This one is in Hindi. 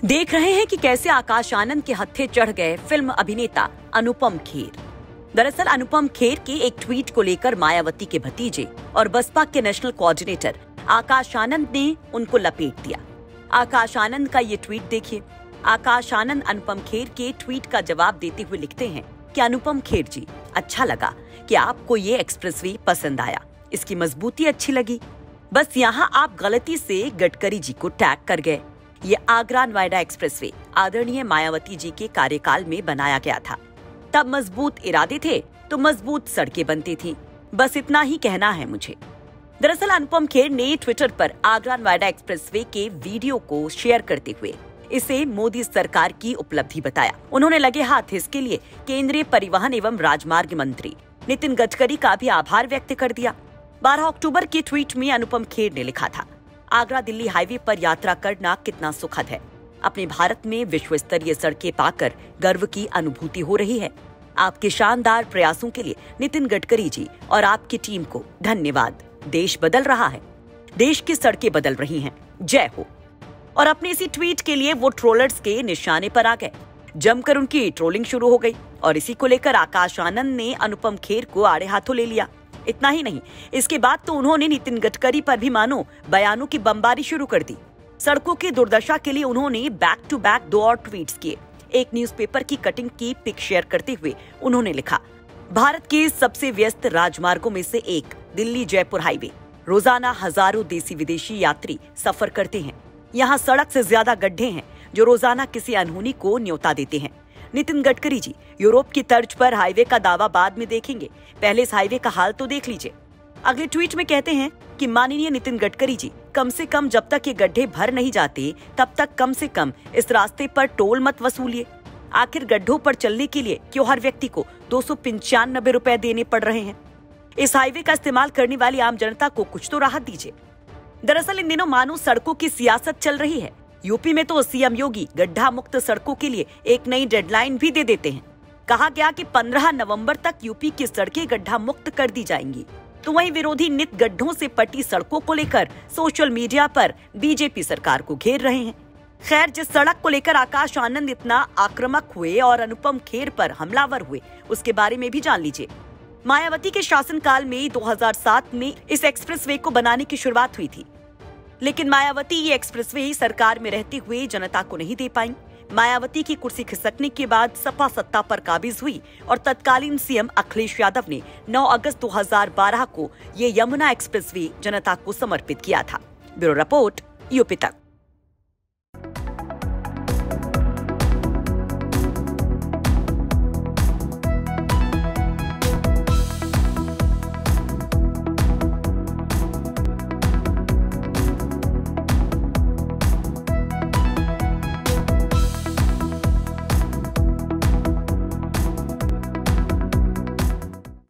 देख रहे हैं कि कैसे आकाश आनंद के हत्थे चढ़ गए फिल्म अभिनेता अनुपम खेर। दरअसल अनुपम खेर के एक ट्वीट को लेकर मायावती के भतीजे और बसपा के नेशनल कोऑर्डिनेटर आकाश आनंद ने उनको लपेट दिया। आकाश आनंद का ये ट्वीट देखिए। आकाश आनंद अनुपम खेर के ट्वीट का जवाब देते हुए लिखते हैं कि अनुपम खेर जी, अच्छा लगा कि आपको ये एक्सप्रेसवे पसंद आया, इसकी मजबूती अच्छी लगी। बस यहाँ आप गलती से गडकरी जी को टैग कर गए। ये आगरा नोएडा एक्सप्रेसवे आदरणीय मायावती जी के कार्यकाल में बनाया गया था। तब मजबूत इरादे थे तो मजबूत सड़कें बनती थी। बस इतना ही कहना है मुझे। दरअसल अनुपम खेर ने ट्विटर पर आगरा नोएडा एक्सप्रेसवे के वीडियो को शेयर करते हुए इसे मोदी सरकार की उपलब्धि बताया। उन्होंने लगे हाथ इसके लिए केंद्रीय परिवहन एवं राजमार्ग मंत्री नितिन गडकरी का भी आभार व्यक्त कर दिया। 12 अक्टूबर के ट्वीट में अनुपम खेर ने लिखा था, आगरा दिल्ली हाईवे पर यात्रा करना कितना सुखद है। अपने भारत में विश्व स्तरीय सड़कें पाकर गर्व की अनुभूति हो रही है। आपके शानदार प्रयासों के लिए नितिन गडकरी जी और आपकी टीम को धन्यवाद। देश बदल रहा है, देश की सड़कें बदल रही हैं। जय हो। और अपने इसी ट्वीट के लिए वो ट्रोलर्स के निशाने पर आ गए। जमकर उनकी ट्रोलिंग शुरू हो गई और इसी को लेकर आकाश आनंद ने अनुपम खेर को आड़े हाथों ले लिया। इतना ही नहीं, इसके बाद तो उन्होंने नितिन गडकरी पर भी मानो बयानों की बमबारी शुरू कर दी। सड़कों की दुर्दशा के लिए उन्होंने बैक टू बैक 2 और ट्वीट्स किए। एक न्यूज़पेपर की कटिंग की पिक शेयर करते हुए उन्होंने लिखा, भारत के सबसे व्यस्त राजमार्गों में से एक दिल्ली जयपुर हाईवे, रोजाना हजारों देसी विदेशी यात्री सफर करते हैं। यहाँ सड़क से ज्यादा गड्ढे हैं जो रोजाना किसी अनहोनी को न्योता देते हैं। नितिन गडकरी जी, यूरोप की तर्ज पर हाईवे का दावा बाद में देखेंगे, पहले इस हाईवे का हाल तो देख लीजिए। अगले ट्वीट में कहते हैं कि माननीय नितिन गडकरी जी, कम से कम जब तक ये गड्ढे भर नहीं जाते तब तक कम से कम इस रास्ते पर टोल मत वसूलिए। आखिर गड्ढों पर चलने के लिए क्यों हर व्यक्ति को 295 रुपए देने पड़ रहे हैं। इस हाईवे का इस्तेमाल करने वाली आम जनता को कुछ तो राहत दीजिए। दरअसल इन दिनों मानो सड़कों की सियासत चल रही है। यूपी में तो सीएम योगी गड्ढा मुक्त सड़कों के लिए एक नई डेडलाइन भी दे देते हैं। कहा गया कि 15 नवंबर तक यूपी की सड़कें गड्ढा मुक्त कर दी जाएंगी। तो वहीं विरोधी नित गड्ढों से पटी सड़कों को लेकर सोशल मीडिया पर बीजेपी सरकार को घेर रहे हैं। खैर, जिस सड़क को लेकर आकाश आनंद इतना आक्रामक हुए और अनुपम खेर पर हमलावर हुए, उसके बारे में भी जान लीजिए। मायावती के शासनकाल में 2007 में इस एक्सप्रेसवे को बनाने की शुरुआत हुई थी, लेकिन मायावती ये एक्सप्रेसवे ही सरकार में रहते हुए जनता को नहीं दे पाई। मायावती की कुर्सी खिसकने के बाद सपा सत्ता पर काबिज हुई और तत्कालीन सीएम अखिलेश यादव ने 9 अगस्त 2012 को ये यमुना एक्सप्रेसवे जनता को समर्पित किया था। ब्यूरो रिपोर्ट, यूपी तक।